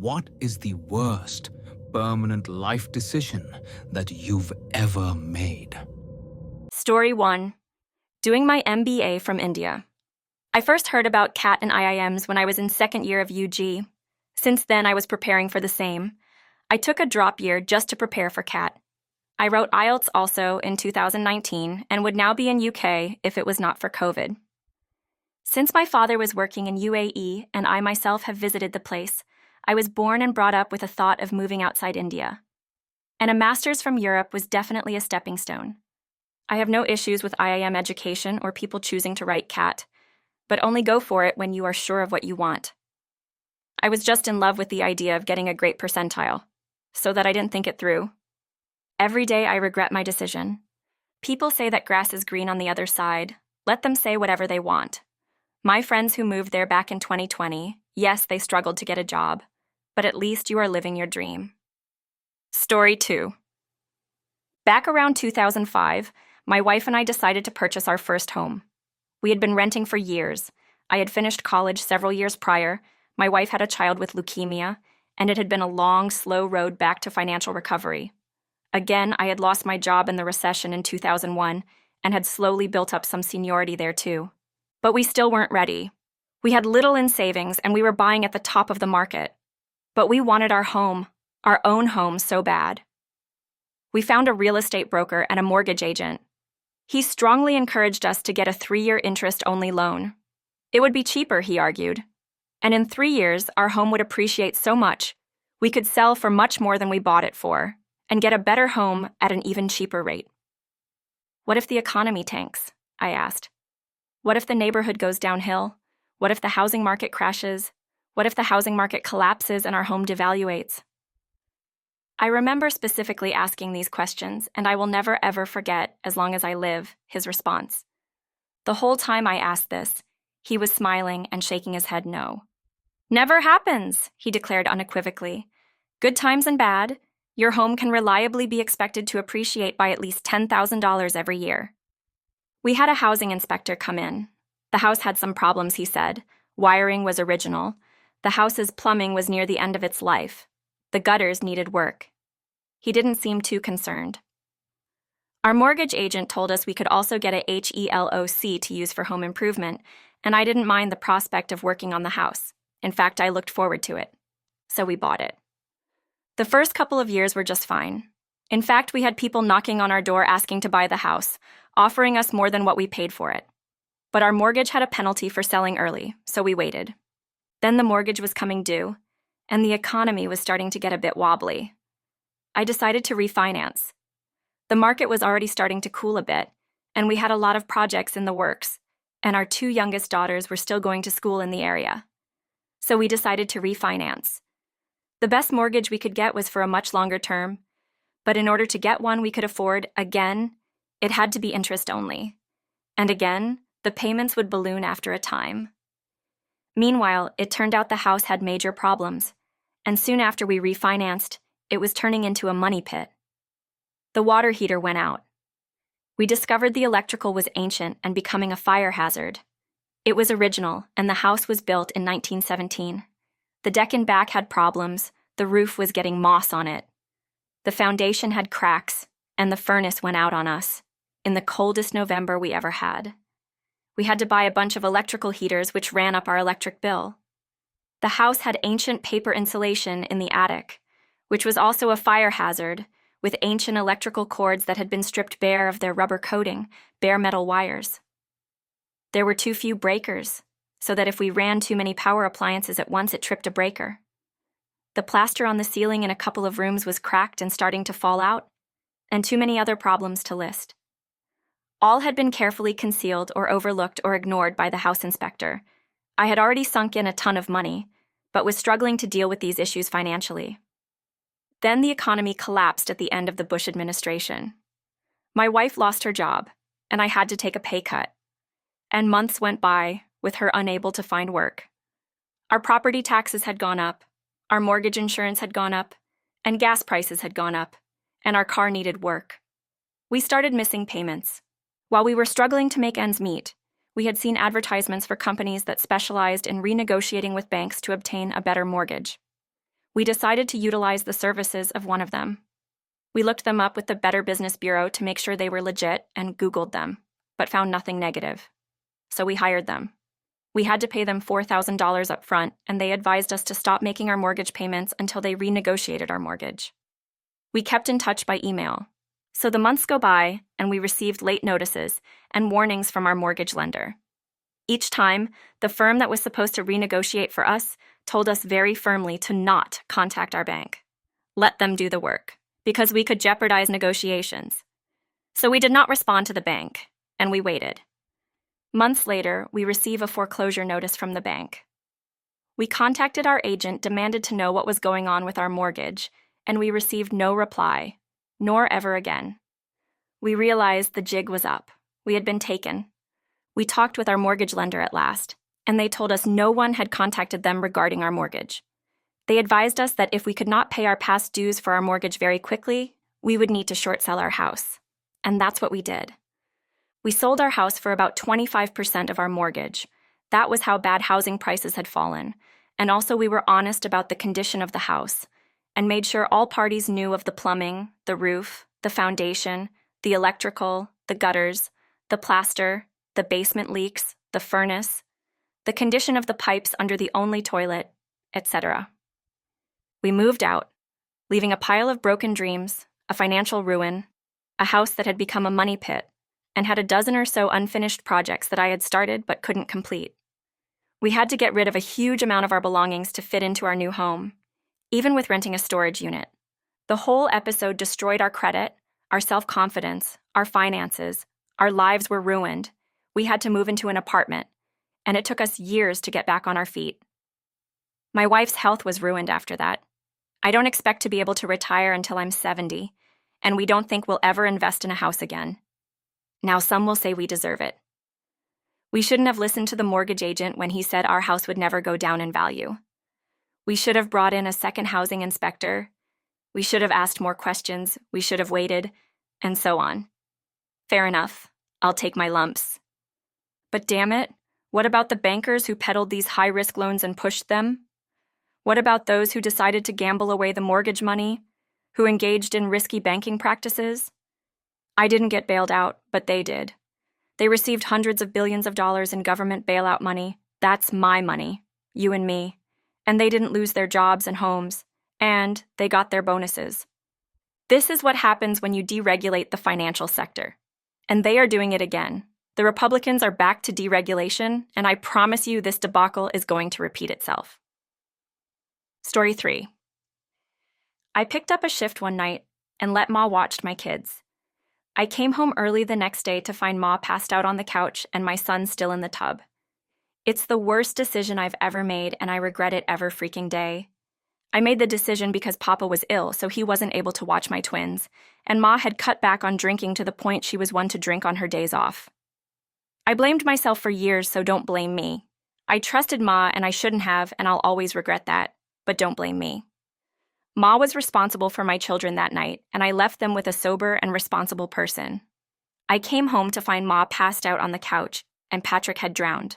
What is the worst permanent life decision that you've ever made? Story 1. Doing my MBA from India. I first heard about CAT and IIMs when I was in second year of UG. Since then, I was preparing for the same. I took a drop year just to prepare for CAT. I wrote IELTS also in 2019 and would now be in UK if it was not for COVID. Since my father was working in UAE and I myself have visited the place, I was born and brought up with a thought of moving outside India. And a master's from Europe was definitely a stepping stone. I have no issues with IIM education or people choosing to write CAT, but only go for it when you are sure of what you want. I was just in love with the idea of getting a great percentile, so that I didn't think it through. Every day I regret my decision. People say that grass is green on the other side. Let them say whatever they want. My friends who moved there back in 2020, yes, they struggled to get a job, but at least you are living your dream. Story 2. Back around 2005, my wife and I decided to purchase our first home. We had been renting for years. I had finished college several years prior, my wife had a child with leukemia, and it had been a long, slow road back to financial recovery. Again, I had lost my job in the recession in 2001 and had slowly built up some seniority there too. But we still weren't ready. We had little in savings and we were buying at the top of the market. But we wanted our home, our own home, so bad. We found a real estate broker and a mortgage agent. He strongly encouraged us to get a 3-year interest-only loan. It would be cheaper, he argued. And in 3 years, our home would appreciate so much, we could sell for much more than we bought it for, and get a better home at an even cheaper rate. What if the economy tanks? I asked. What if the neighborhood goes downhill? What if the housing market crashes? What if the housing market collapses and our home devaluates? I remember specifically asking these questions, and I will never ever forget, as long as I live, his response. The whole time I asked this, he was smiling and shaking his head no. Never happens, he declared unequivocally. Good times and bad, your home can reliably be expected to appreciate by at least $10,000 every year. We had a housing inspector come in. The house had some problems, he said. Wiring was original. The house's plumbing was near the end of its life. The gutters needed work. He didn't seem too concerned. Our mortgage agent told us we could also get a HELOC to use for home improvement, and I didn't mind the prospect of working on the house. In fact, I looked forward to it. So we bought it. The first couple of years were just fine. In fact, we had people knocking on our door asking to buy the house, offering us more than what we paid for it. But our mortgage had a penalty for selling early, so we waited. Then the mortgage was coming due, and the economy was starting to get a bit wobbly. I decided to refinance. The market was already starting to cool a bit, and we had a lot of projects in the works, and our 2 youngest daughters were still going to school in the area. So we decided to refinance. The best mortgage we could get was for a much longer term, but in order to get one we could afford, again, it had to be interest only. And again, the payments would balloon after a time. Meanwhile, it turned out the house had major problems, and soon after we refinanced, it was turning into a money pit. The water heater went out. We discovered the electrical was ancient and becoming a fire hazard. It was original, and the house was built in 1917. The deck and back had problems, the roof was getting moss on it. The foundation had cracks, and the furnace went out on us, in the coldest November we ever had. We had to buy a bunch of electrical heaters which ran up our electric bill. The house had ancient paper insulation in the attic, which was also a fire hazard, with ancient electrical cords that had been stripped bare of their rubber coating, bare metal wires. There were too few breakers, so that if we ran too many power appliances at once, it tripped a breaker. The plaster on the ceiling in a couple of rooms was cracked and starting to fall out, and too many other problems to list. All had been carefully concealed or overlooked or ignored by the house inspector. I had already sunk in a ton of money, but was struggling to deal with these issues financially. Then the economy collapsed at the end of the Bush administration. My wife lost her job, and I had to take a pay cut. And months went by with her unable to find work. Our property taxes had gone up, our mortgage insurance had gone up, and gas prices had gone up, and our car needed work. We started missing payments. While we were struggling to make ends meet, we had seen advertisements for companies that specialized in renegotiating with banks to obtain a better mortgage. We decided to utilize the services of one of them. We looked them up with the Better Business Bureau to make sure they were legit and Googled them, but found nothing negative. So we hired them. We had to pay them $4,000 up front, and they advised us to stop making our mortgage payments until they renegotiated our mortgage. We kept in touch by email. So the months go by, and we received late notices and warnings from our mortgage lender. Each time, the firm that was supposed to renegotiate for us told us very firmly to not contact our bank. Let them do the work, because we could jeopardize negotiations. So we did not respond to the bank, and we waited. Months later, we receive a foreclosure notice from the bank. We contacted our agent, demanded to know what was going on with our mortgage, and we received no reply, nor ever again. We realized the jig was up. We had been taken. We talked with our mortgage lender at last, and they told us no one had contacted them regarding our mortgage. They advised us that if we could not pay our past dues for our mortgage very quickly, we would need to short sell our house. And that's what we did. We sold our house for about 25% of our mortgage. That was how bad housing prices had fallen. And also we were honest about the condition of the house and made sure all parties knew of the plumbing, the roof, the foundation, the electrical, the gutters, the plaster, the basement leaks, the furnace, the condition of the pipes under the only toilet, etc. We moved out, leaving a pile of broken dreams, a financial ruin, a house that had become a money pit, and had a dozen or so unfinished projects that I had started but couldn't complete. We had to get rid of a huge amount of our belongings to fit into our new home, even with renting a storage unit. The whole episode destroyed our credit, our self-confidence, our finances. Our lives were ruined. We had to move into an apartment, and it took us years to get back on our feet. My wife's health was ruined after that. I don't expect to be able to retire until I'm 70, and we don't think we'll ever invest in a house again. Now some will say we deserve it. We shouldn't have listened to the mortgage agent when he said our house would never go down in value. We should have brought in a second housing inspector. We should have asked more questions. We should have waited, and so on. Fair enough. I'll take my lumps. But damn it, what about the bankers who peddled these high-risk loans and pushed them? What about those who decided to gamble away the mortgage money, who engaged in risky banking practices? I didn't get bailed out, but they did. They received hundreds of billions of dollars in government bailout money. That's my money, you and me. And they didn't lose their jobs and homes, and they got their bonuses. This is what happens when you deregulate the financial sector. And they are doing it again. The Republicans are back to deregulation, and I promise you this debacle is going to repeat itself. Story 3. I picked up a shift one night and let Ma watch my kids. I came home early the next day to find Ma passed out on the couch and my son still in the tub. It's the worst decision I've ever made, and I regret it every freaking day. I made the decision because Papa was ill, so he wasn't able to watch my twins, and Ma had cut back on drinking to the point she was one to drink on her days off. I blamed myself for years, so don't blame me. I trusted Ma, and I shouldn't have, and I'll always regret that, but don't blame me. Ma was responsible for my children that night, and I left them with a sober and responsible person. I came home to find Ma passed out on the couch, and Patrick had drowned.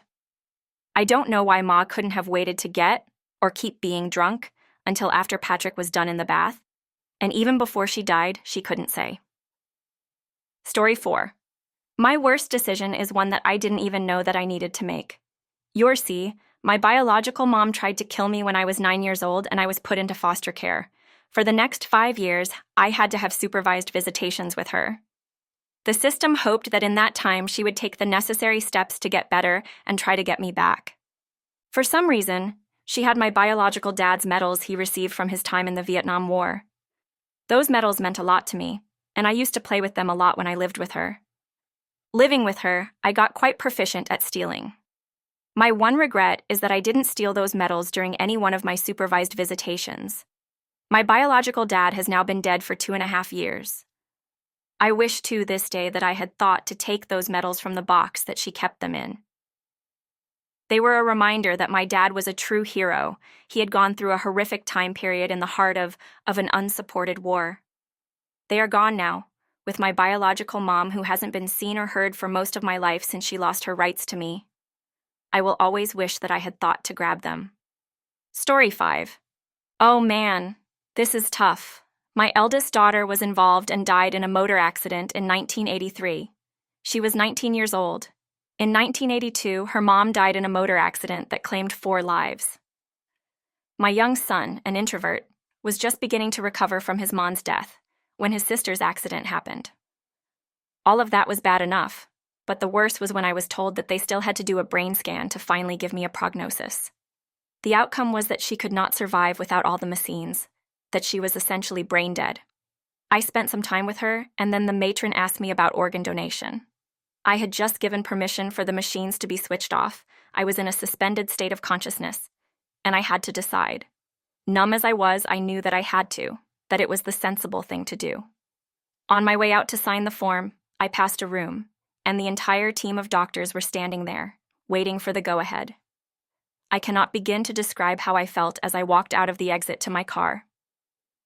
I don't know why Ma couldn't have waited to get, or keep being drunk, until after Patrick was done in the bath, and even before she died, she couldn't say. Story 4. My worst decision is one that I didn't even know that I needed to make. See, my biological mom tried to kill me when I was 9 years old, and I was put into foster care. For the next 5 years, I had to have supervised visitations with her. The system hoped that in that time she would take the necessary steps to get better and try to get me back. For some reason, she had my biological dad's medals he received from his time in the Vietnam War. Those medals meant a lot to me, and I used to play with them a lot when I lived with her. Living with her, I got quite proficient at stealing. My one regret is that I didn't steal those medals during any one of my supervised visitations. My biological dad has now been dead for 2.5 years. I wish to this day that I had thought to take those medals from the box that she kept them in. They were a reminder that my dad was a true hero. He had gone through a horrific time period in the heart of an unsupported war. They are gone now, with my biological mom who hasn't been seen or heard for most of my life since she lost her rights to me. I will always wish that I had thought to grab them. Story 5. Oh man, this is tough. My eldest daughter was involved and died in a motor accident in 1983. She was 19 years old. In 1982, her mom died in a motor accident that claimed 4 lives. My young son, an introvert, was just beginning to recover from his mom's death when his sister's accident happened. All of that was bad enough, but the worst was when I was told that they still had to do a brain scan to finally give me a prognosis. The outcome was that she could not survive without all the machines, that she was essentially brain dead. I spent some time with her, and then the matron asked me about organ donation. I had just given permission for the machines to be switched off. I was in a suspended state of consciousness, and I had to decide. Numb as I was, I knew that I had to, that it was the sensible thing to do. On my way out to sign the form, I passed a room, and the entire team of doctors were standing there, waiting for the go-ahead. I cannot begin to describe how I felt as I walked out of the exit to my car.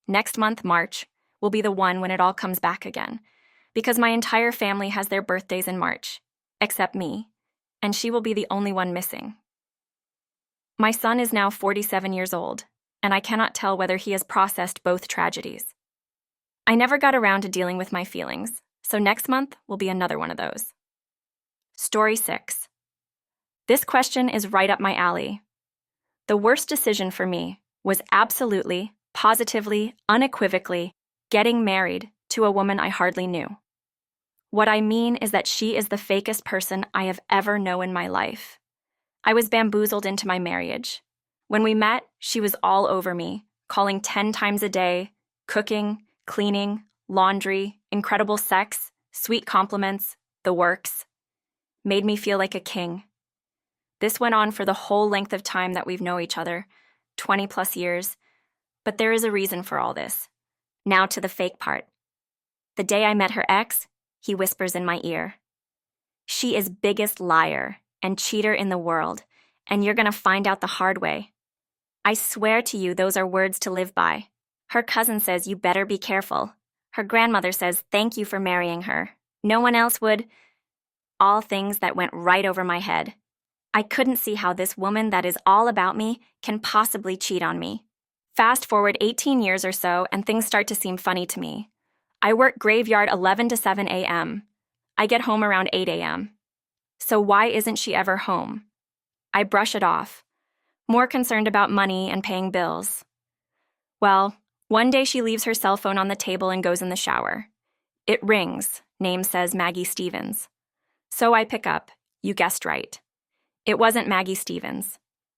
Next month, March, will be the one when it all comes back again, because my entire family has their birthdays in March, except me, and she will be the only one missing. My son is now 47 years old, and I cannot tell whether he has processed both tragedies. I never got around to dealing with my feelings, so next month will be another one of those. Story 6. This question is right up my alley. The worst decision for me was absolutely, positively, unequivocally getting married to a woman I hardly knew. What I mean is that she is the fakest person I have ever known in my life. I was bamboozled into my marriage. When we met, she was all over me, calling 10 times a day, cooking, cleaning, laundry, incredible sex, sweet compliments, the works. Made me feel like a king. This went on for the whole length of time that we've known each other, 20 plus years, but there is a reason for all this. Now to the fake part. The day I met her ex, he whispers in my ear, "She is biggest liar and cheater in the world, and you're gonna find out the hard way. I swear to you those are words to live by. Her cousin says you better be careful. Her grandmother says thank you for marrying her. No one else would." All things that went right over my head. I couldn't see how this woman that is all about me can possibly cheat on me. Fast forward 18 years or so, and things start to seem funny to me. I work graveyard 11 to 7 a.m. I get home around 8 a.m. So why isn't she ever home? I brush it off, more concerned about money and paying bills. Well, one day she leaves her cell phone on the table and goes in the shower. It rings. Name says Maggie Stevens. So I pick up. You guessed right. It wasn't Maggie Stevens.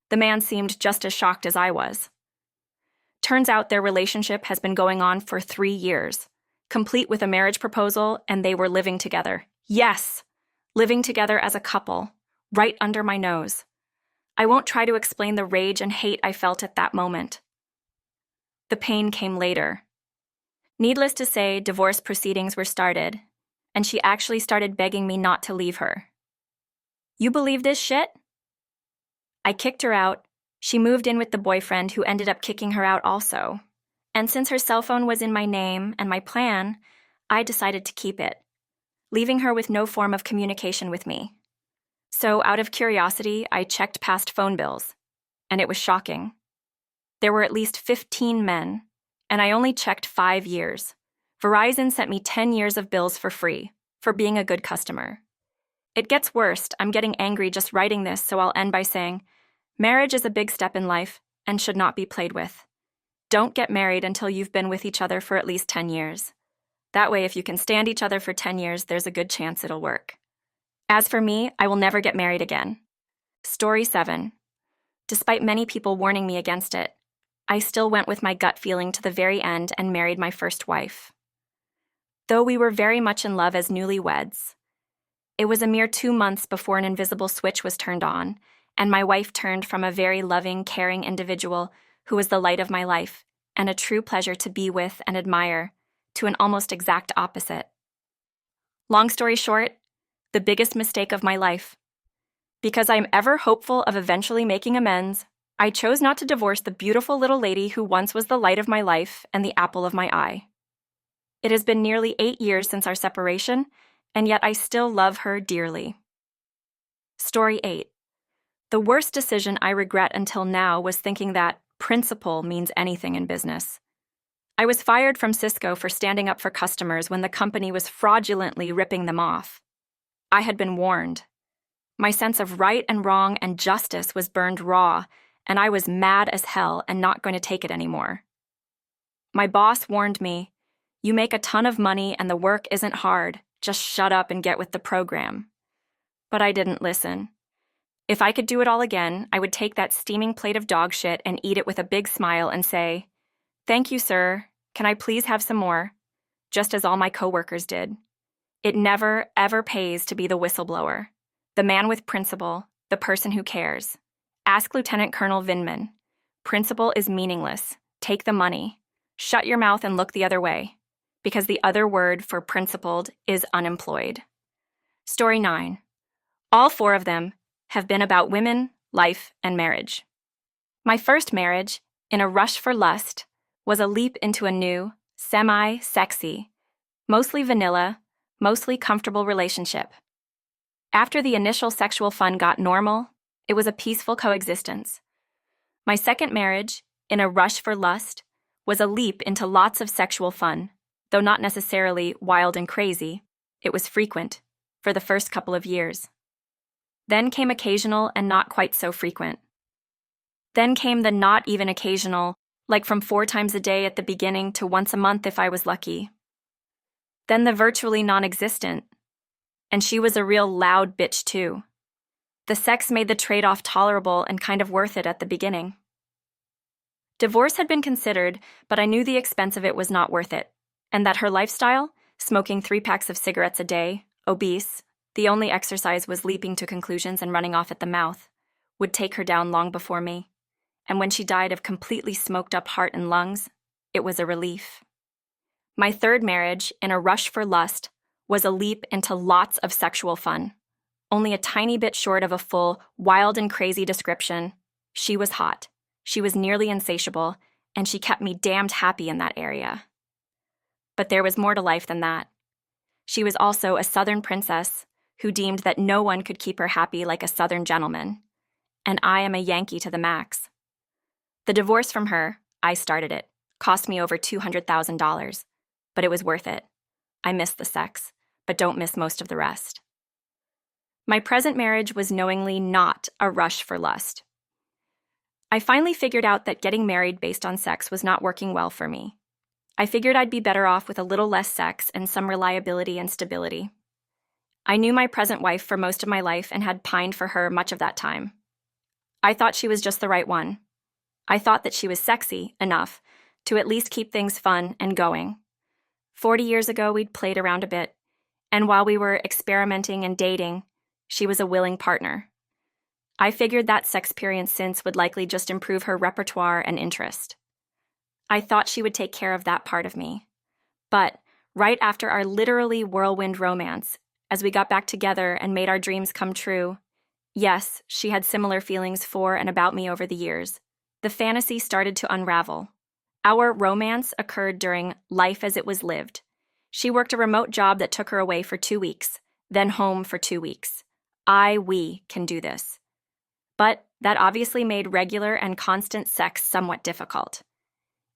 The man seemed just as shocked as I was. Turns out their relationship has been going on for 3 years, complete with a marriage proposal, and they were living together. Yes! Living together as a couple, right under my nose. I won't try to explain the rage and hate I felt at that moment. The pain came later. Needless to say, divorce proceedings were started, and she actually started begging me not to leave her. You believe this shit? I kicked her out. She moved in with the boyfriend who ended up kicking her out also. And since her cell phone was in my name and my plan, I decided to keep it, leaving her with no form of communication with me. So out of curiosity, I checked past phone bills, and it was shocking. There were at least 15 men, and I only checked 5 years. Verizon sent me 10 years of bills for free, for being a good customer. It gets worse. I'm getting angry just writing this, so I'll end by saying, marriage is a big step in life and should not be played with. Don't get married until you've been with each other for at least 10 years. That way, if you can stand each other for 10 years, there's a good chance it'll work. As for me, I will never get married again. Story 7. Despite many people warning me against it, I still went with my gut feeling to the very end and married my first wife. Though we were very much in love as newlyweds, it was a mere 2 months before an invisible switch was turned on, and my wife turned from a very loving, caring individual who was the light of my life and a true pleasure to be with and admire, to an almost exact opposite. Long story short, the biggest mistake of my life. Because I'm ever hopeful of eventually making amends, I chose not to divorce the beautiful little lady who once was the light of my life and the apple of my eye. It has been nearly 8 years since our separation, and yet I still love her dearly. Story 8. The worst decision I regret until now was thinking that, principle means anything in business. I was fired from Cisco for standing up for customers when the company was fraudulently ripping them off. I had been warned. My sense of right and wrong and justice was burned raw, and I was mad as hell and not going to take it anymore. My boss warned me, "You make a ton of money and the work isn't hard. Just shut up and get with the program." But I didn't listen. If I could do it all again, I would take that steaming plate of dog shit and eat it with a big smile and say, "Thank you, sir. Can I please have some more?" Just as all my coworkers did. It never, ever pays to be the whistleblower, the man with principle, the person who cares. Ask Lieutenant Colonel Vinman. Principle is meaningless. Take the money. Shut your mouth and look the other way, because the other word for principled is unemployed. Story 9. All 4 of them have been about women, life, and marriage. My first marriage, in a rush for lust, was a leap into a new, semi-sexy, mostly vanilla, mostly comfortable relationship. After the initial sexual fun got normal, it was a peaceful coexistence. My second marriage, in a rush for lust, was a leap into lots of sexual fun, though not necessarily wild and crazy. It was frequent, for the first couple of years. Then came occasional and not quite so frequent. Then came the not even occasional, like from 4 times a day at the beginning to once a month if I was lucky. Then the virtually non-existent. And she was a real loud bitch too. The sex made the trade-off tolerable and kind of worth it at the beginning. Divorce had been considered, but I knew the expense of it was not worth it, and that her lifestyle, smoking 3 packs of cigarettes a day, obese, the only exercise was leaping to conclusions and running off at the mouth, would take her down long before me. And when she died of completely smoked up heart and lungs, it was a relief. My third marriage, in a rush for lust, was a leap into lots of sexual fun. Only a tiny bit short of a full, wild and crazy description. She was hot. She was nearly insatiable, and she kept me damned happy in that area. But there was more to life than that. She was also a Southern princess who deemed that no one could keep her happy like a Southern gentleman. And I am a Yankee to the max. The divorce from her, I started it, cost me over $200,000, but it was worth it. I miss the sex, but don't miss most of the rest. My present marriage was knowingly not a rush for lust. I finally figured out that getting married based on sex was not working well for me. I figured I'd be better off with a little less sex and some reliability and stability. I knew my present wife for most of my life and had pined for her much of that time. I thought she was just the right one. I thought that she was sexy enough to at least keep things fun and going. 40 years ago, we'd played around a bit, and while we were experimenting and dating, she was a willing partner. I figured that sex-perience since would likely just improve her repertoire and interest. I thought she would take care of that part of me. But right after our literally whirlwind romance, as we got back together and made our dreams come true, yes, she had similar feelings for and about me over the years, the fantasy started to unravel. Our romance occurred during life as it was lived. She worked a remote job that took her away for 2 weeks, then home for 2 weeks. We can do this. But that obviously made regular and constant sex somewhat difficult.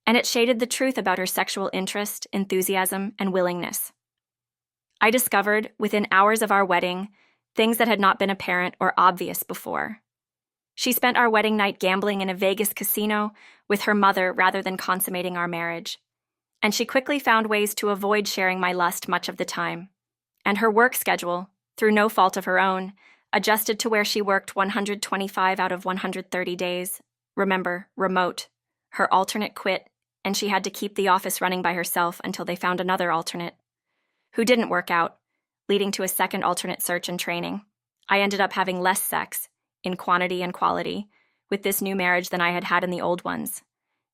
And it shaded the truth about her sexual interest, enthusiasm, and willingness. I discovered, within hours of our wedding, things that had not been apparent or obvious before. She spent our wedding night gambling in a Vegas casino with her mother rather than consummating our marriage. And she quickly found ways to avoid sharing my lust much of the time. And her work schedule, through no fault of her own, adjusted to where she worked 125 out of 130 days. Remember, remote. Her alternate quit, and she had to keep the office running by herself until they found another alternate, who didn't work out, leading to a second alternate search and training. I ended up having less sex, in quantity and quality, with this new marriage than I had had in the old ones.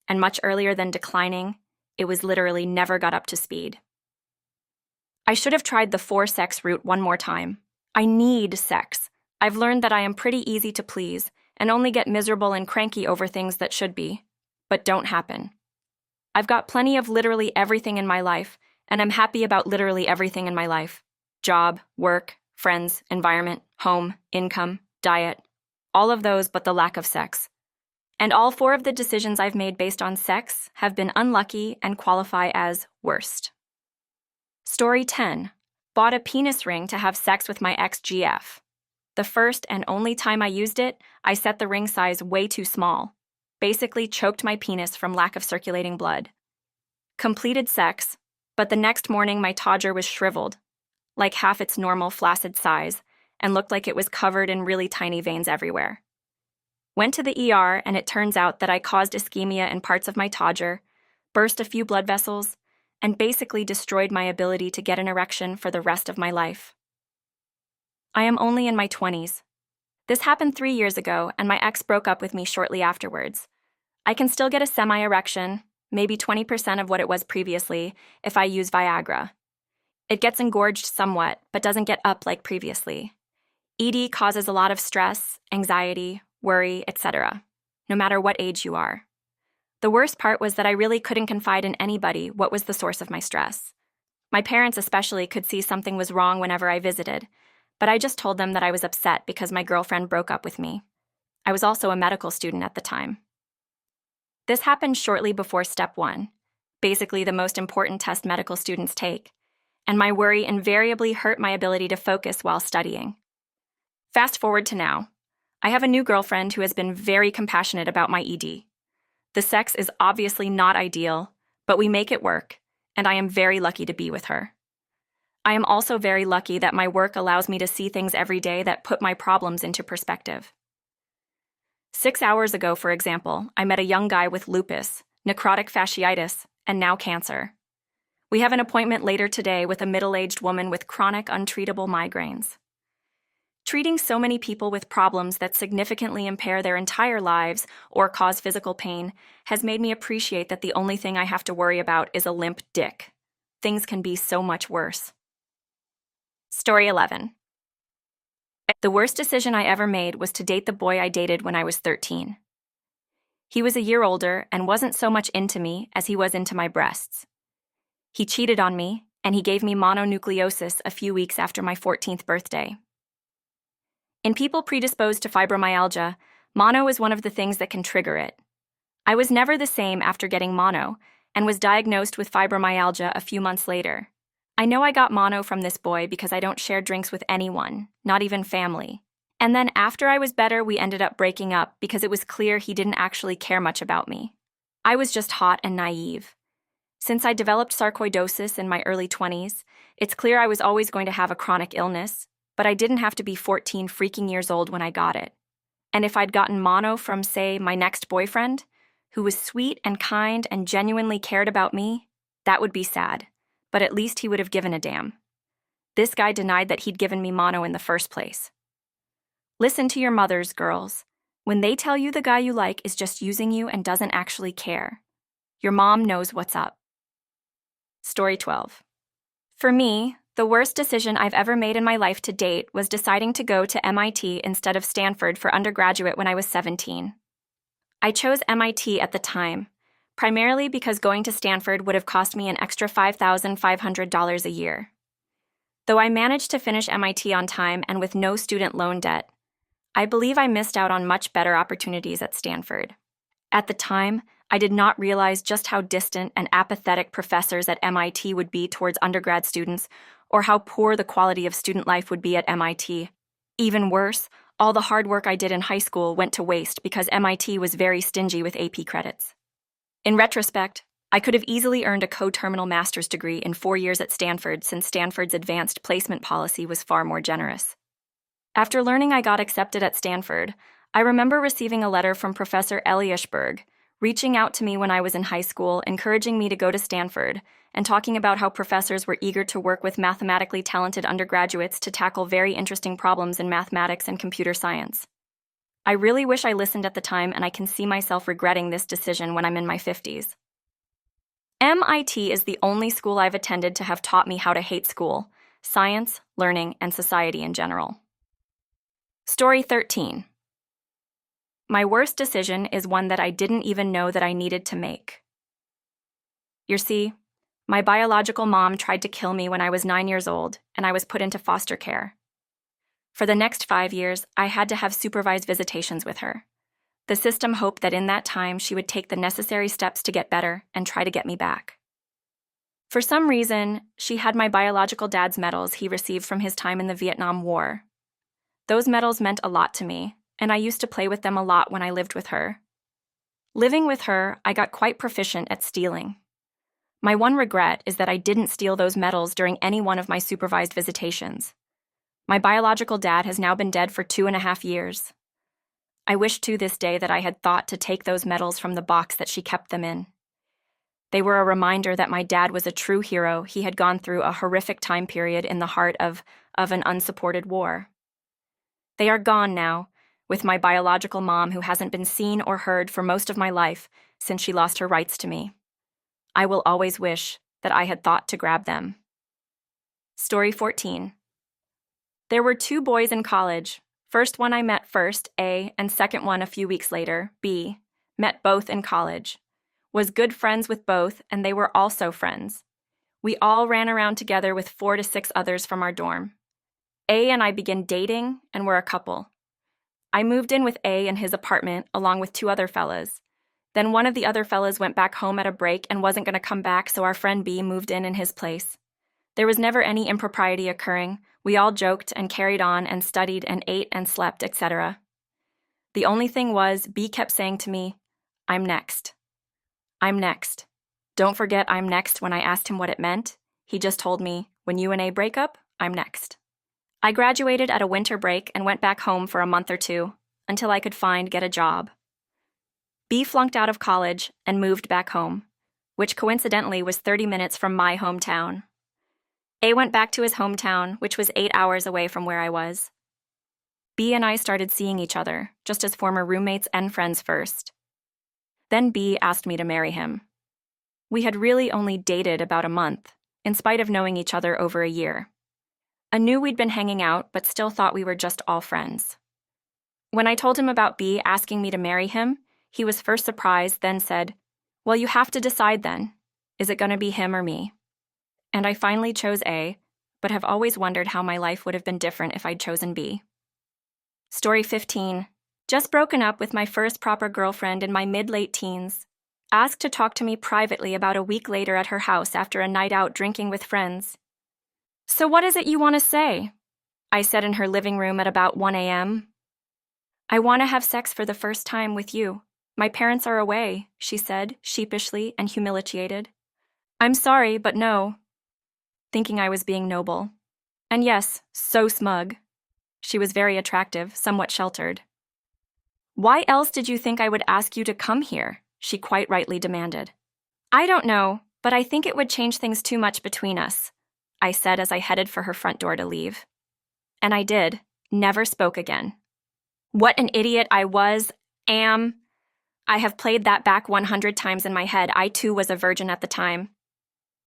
And much earlier than declining, it was literally never got up to speed. I should have tried the 4-sex route one more time. I need sex. I've learned that I am pretty easy to please and only get miserable and cranky over things that should be, but don't happen. I've got plenty of literally everything in my life, and I'm happy about literally everything in my life. Job, work, friends, environment, home, income, diet, all of those but the lack of sex. And all 4 of the decisions I've made based on sex have been unlucky and qualify as worst. Story 10. Bought a penis ring to have sex with my ex-GF. The first and only time I used it, I set the ring size way too small. Basically choked my penis from lack of circulating blood. Completed sex, but the next morning my todger was shriveled, like half its normal flaccid size, and looked like it was covered in really tiny veins everywhere. Went to the ER, and it turns out that I caused ischemia in parts of my todger, burst a few blood vessels, and basically destroyed my ability to get an erection for the rest of my life. I am only in my 20s. This happened 3 years ago, and my ex broke up with me shortly afterwards. I can still get a semi-erection, maybe 20% of what it was previously, if I use Viagra. It gets engorged somewhat, but doesn't get up like previously. ED causes a lot of stress, anxiety, worry, etc., no matter what age you are. The worst part was that I really couldn't confide in anybody what was the source of my stress. My parents especially could see something was wrong whenever I visited, but I just told them that I was upset because my girlfriend broke up with me. I was also a medical student at the time. This happened shortly before step 1, basically the most important test medical students take, and my worry invariably hurt my ability to focus while studying. Fast forward to now. I have a new girlfriend who has been very compassionate about my ED. The sex is obviously not ideal, but we make it work, and I am very lucky to be with her. I am also very lucky that my work allows me to see things every day that put my problems into perspective. 6 hours ago, for example, I met a young guy with lupus, necrotic fasciitis, and now cancer. We have an appointment later today with a middle-aged woman with chronic untreatable migraines. Treating so many people with problems that significantly impair their entire lives or cause physical pain has made me appreciate that the only thing I have to worry about is a limp dick. Things can be so much worse. Story 11. The worst decision I ever made was to date the boy I dated when I was 13. He was a year older and wasn't so much into me as he was into my breasts. He cheated on me, and he gave me mononucleosis a few weeks after my 14th birthday. In people predisposed to fibromyalgia, mono is one of the things that can trigger it. I was never the same after getting mono, and was diagnosed with fibromyalgia a few months later. I know I got mono from this boy because I don't share drinks with anyone, not even family. And then after I was better, we ended up breaking up because it was clear he didn't actually care much about me. I was just hot and naive. Since I developed sarcoidosis in my early 20s, it's clear I was always going to have a chronic illness, but I didn't have to be 14 freaking years old when I got it. And if I'd gotten mono from, say, my next boyfriend, who was sweet and kind and genuinely cared about me, that would be sad, but at least he would have given a damn. This guy denied that he'd given me mono in the first place. Listen to your mothers, girls. When they tell you the guy you like is just using you and doesn't actually care, your mom knows what's up. Story 12. For me, the worst decision I've ever made in my life to date was deciding to go to MIT instead of Stanford for undergraduate when I was 17. I chose MIT at the time, primarily because going to Stanford would have cost me an extra $5,500 a year. Though I managed to finish MIT on time and with no student loan debt, I believe I missed out on much better opportunities at Stanford. At the time, I did not realize just how distant and apathetic professors at MIT would be towards undergrad students, or how poor the quality of student life would be at MIT. Even worse, all the hard work I did in high school went to waste because MIT was very stingy with AP credits. In retrospect, I could have easily earned a co-terminal master's degree in 4 years at Stanford since Stanford's advanced placement policy was far more generous. After learning I got accepted at Stanford, I remember receiving a letter from Professor Eliashberg, reaching out to me when I was in high school, encouraging me to go to Stanford, and talking about how professors were eager to work with mathematically talented undergraduates to tackle very interesting problems in mathematics and computer science. I really wish I listened at the time, and I can see myself regretting this decision when I'm in my 50s. MIT is the only school I've attended to have taught me how to hate school, science, learning, and society in general. Story 13. My worst decision is one that I didn't even know that I needed to make. You see, my biological mom tried to kill me when I was 9 years old, and I was put into foster care. For the next 5 years, I had to have supervised visitations with her. The system hoped that in that time she would take the necessary steps to get better and try to get me back. For some reason, she had my biological dad's medals he received from his time in the Vietnam War. Those medals meant a lot to me, and I used to play with them a lot when I lived with her. Living with her, I got quite proficient at stealing. My one regret is that I didn't steal those medals during any one of my supervised visitations. My biological dad has now been dead for 2.5 years. I wish to this day that I had thought to take those medals from the box that she kept them in. They were a reminder that my dad was a true hero. He had gone through a horrific time period in the heart of an unsupported war. They are gone now, with my biological mom who hasn't been seen or heard for most of my life since she lost her rights to me. I will always wish that I had thought to grab them. Story 14. There were 2 boys in college. First one I met first, A, and second one a few weeks later, B. Met both in college. Was good friends with both, and they were also friends. We all ran around together with 4 to 6 others from our dorm. A and I began dating and were a couple. I moved in with A in his apartment along with 2 other fellas. Then one of the other fellas went back home at a break and wasn't going to come back, so our friend B moved in his place. There was never any impropriety occurring. We all joked and carried on and studied and ate and slept, etc. The only thing was, B kept saying to me, "I'm next. I'm next." Don't forget I'm next when I asked him what it meant. He just told me, when you and A break up, I'm next. I graduated at a winter break and went back home for a month or 2, until I could get a job. B flunked out of college and moved back home, which coincidentally was 30 minutes from my hometown. A went back to his hometown, which was 8 hours away from where I was. B and I started seeing each other, just as former roommates and friends first. Then B asked me to marry him. We had really only dated about a month, in spite of knowing each other over a year. I knew we'd been hanging out, but still thought we were just all friends. When I told him about B asking me to marry him, he was first surprised, then said, "Well, you have to decide then. Is it going to be him or me?" And I finally chose A, but have always wondered how my life would have been different if I'd chosen B. Story 15. Just broken up with my first proper girlfriend in my mid-late teens. Asked to talk to me privately about a week later at her house after a night out drinking with friends. "So what is it you want to say?" I said in her living room at about 1 a.m. "I want to have sex for the first time with you. My parents are away," she said, sheepishly and humiliated. "I'm sorry, but no." Thinking I was being noble. And yes, so smug. She was very attractive, somewhat sheltered. "Why else did you think I would ask you to come here?" she quite rightly demanded. "I don't know, but I think it would change things too much between us," I said as I headed for her front door to leave. And I did, never spoke again. What an idiot I am. I have played that back 100 times in my head. I too was a virgin at the time.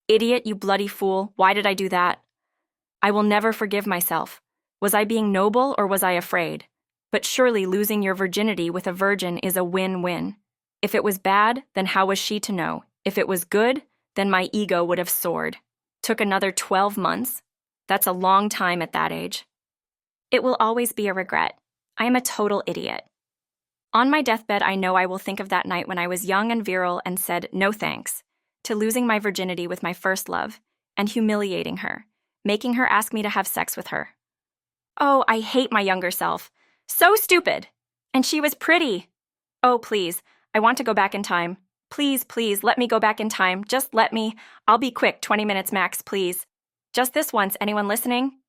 Idiot, you bloody fool, why did I do that? I will never forgive myself. Was I being noble or was I afraid? But surely losing your virginity with a virgin is a win-win. If it was bad, then how was she to know? If it was good, then my ego would have soared. Took another 12 months? That's a long time at that age. It will always be a regret. I am a total idiot. On my deathbed, I know I will think of that night when I was young and virile and said no thanks to losing my virginity with my first love and humiliating her, making her ask me to have sex with her. Oh, I hate my younger self. So stupid. And she was pretty. Oh, please, I want to go back in time. Please, please, let me go back in time. Just let me. I'll be quick, 20 minutes max, please. Just this once, anyone listening?